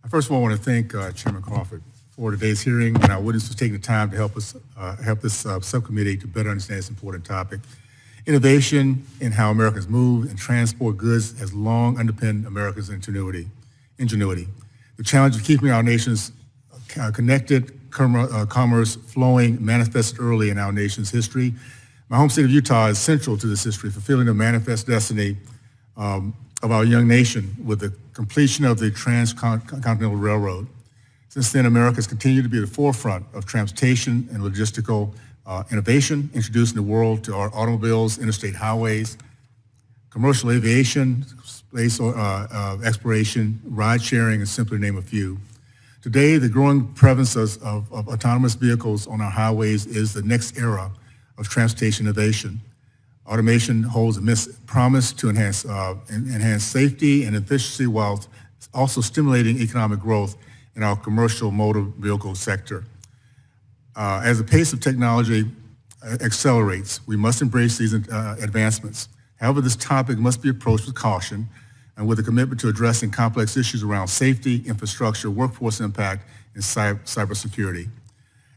I first of all want to thank Chairman Crawford for today's hearing and our witnesses for taking the time to help us help this subcommittee to better understand this important topic. Innovation in how Americans move and transport goods has long underpinned America's ingenuity. The challenge of keeping our nation's connected commerce flowing manifested early in our nation's history. My home state of Utah is central to this history, fulfilling the manifest destiny of our young nation with the completion of the Transcontinental Railroad. Since then, America has continued to be at the forefront of transportation and logistical innovation, introducing the world to our automobiles, interstate highways, commercial aviation, space exploration, ride sharing, and simply to name a few. Today, the growing prevalence of autonomous vehicles on our highways is the next era of transportation innovation. Automation holds immense promise to enhance safety and efficiency while also stimulating economic growth in our commercial motor vehicle sector. As the pace of technology accelerates, we must embrace these advancements. However, this topic must be approached with caution and with a commitment to addressing complex issues around safety, infrastructure, workforce impact, and cybersecurity.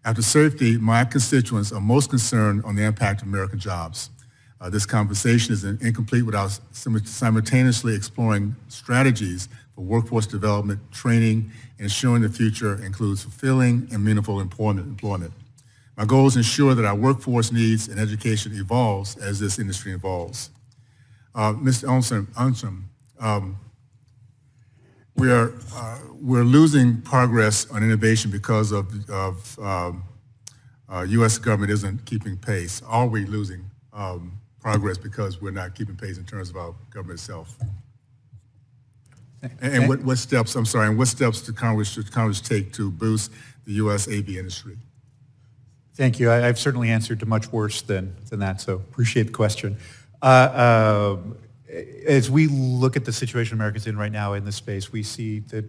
After safety, my constituents are most concerned on the impact of American jobs. This conversation is incomplete without simultaneously exploring strategies for workforce development, training, and ensuring the future includes fulfilling and meaningful employment. My goal is to ensure that our workforce needs and education evolves as this industry evolves. Mr. Owens, we're losing progress on innovation because of U.S. government isn't keeping pace. Are we losing progress because we're not keeping pace in terms of our government itself? And what steps should Congress take to boost the U.S. AV industry? Thank you. I've certainly answered to much worse than that, so appreciate the question. As we look at the situation America's in right now in this space, we see that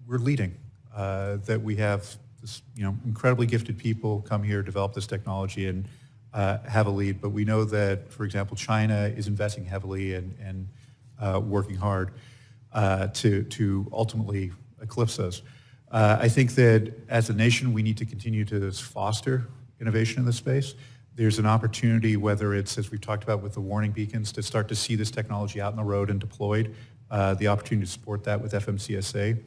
we're leading, that we have this, incredibly gifted people come here, develop this technology, and have a lead. But we know that, for example, China is investing heavily and working hard to ultimately eclipse us. I think that as a nation, we need to continue to foster innovation in this space. There's an opportunity, whether it's, as we've talked about with the warning beacons, to start to see this technology out on the road and deployed, the opportunity to support that with FMCSA.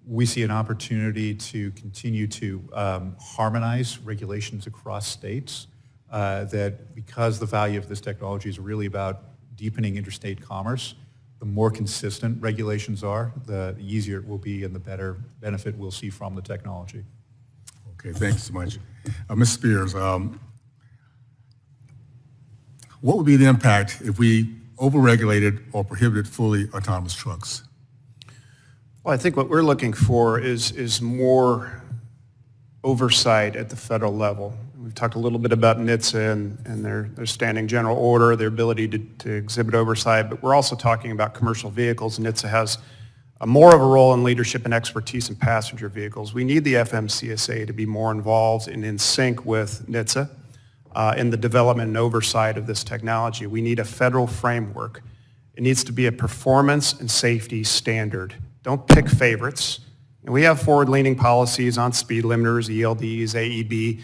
We see an opportunity to continue to harmonize regulations across states, that because the value of this technology is really about deepening interstate commerce, the more consistent regulations are, the easier it will be and the better benefit we'll see from the technology. Okay, thanks so much. Ms. Spears, what would be the impact if we overregulated or prohibited fully autonomous trucks? Well, I think what we're looking for is more oversight at the federal level. We've talked a little bit about NHTSA and their standing general order, their ability to exhibit oversight, but we're also talking about commercial vehicles. NHTSA has more of a role in leadership and expertise in passenger vehicles. We need the FMCSA to be more involved and in sync with NHTSA in the development and oversight of this technology. We need a federal framework. It needs to be a performance and safety standard. Don't pick favorites. And we have forward-leaning policies on speed limiters, ELDs, AEB,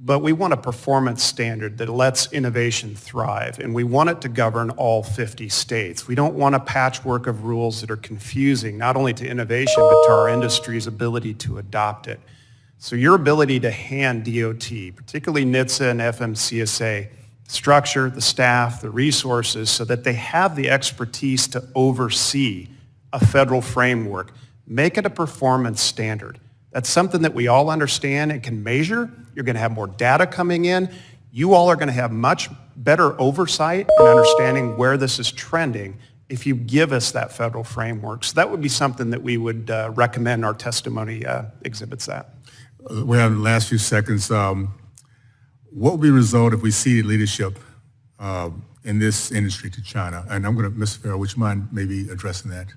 but we want a performance standard that lets innovation thrive, and we want it to govern all 50 states. We don't want a patchwork of rules that are confusing, not only to innovation, but to our industry's ability to adopt it. So your ability to hand DOT, particularly NHTSA and FMCSA, the structure, the staff, the resources, so that they have the expertise to oversee a federal framework. Make it a performance standard. That's something that we all understand and can measure. You're going to have more data coming in. You all are going to have much better oversight and understanding where this is trending if you give us that federal framework. So that would be something that we would recommend. Our testimony exhibits that. We have the last few seconds. What would be the result if we ceded leadership in this industry to China? And I'm going to, Mr. Farrell, would you mind maybe addressing that?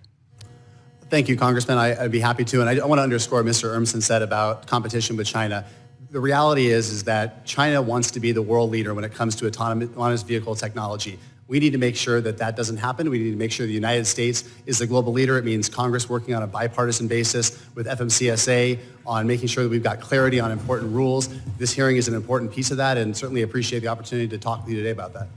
Thank you, Congressman. I'd be happy to. And I want to underscore what Mr. Urmson said about competition with China. The reality is that China wants to be the world leader when it comes to autonomous vehicle technology. We need to make sure that that doesn't happen. We need to make sure the United States is the global leader. It means Congress working on a bipartisan basis with FMCSA on making sure that we've got clarity on important rules. This hearing is an important piece of that, and certainly appreciate the opportunity to talk with you today about that.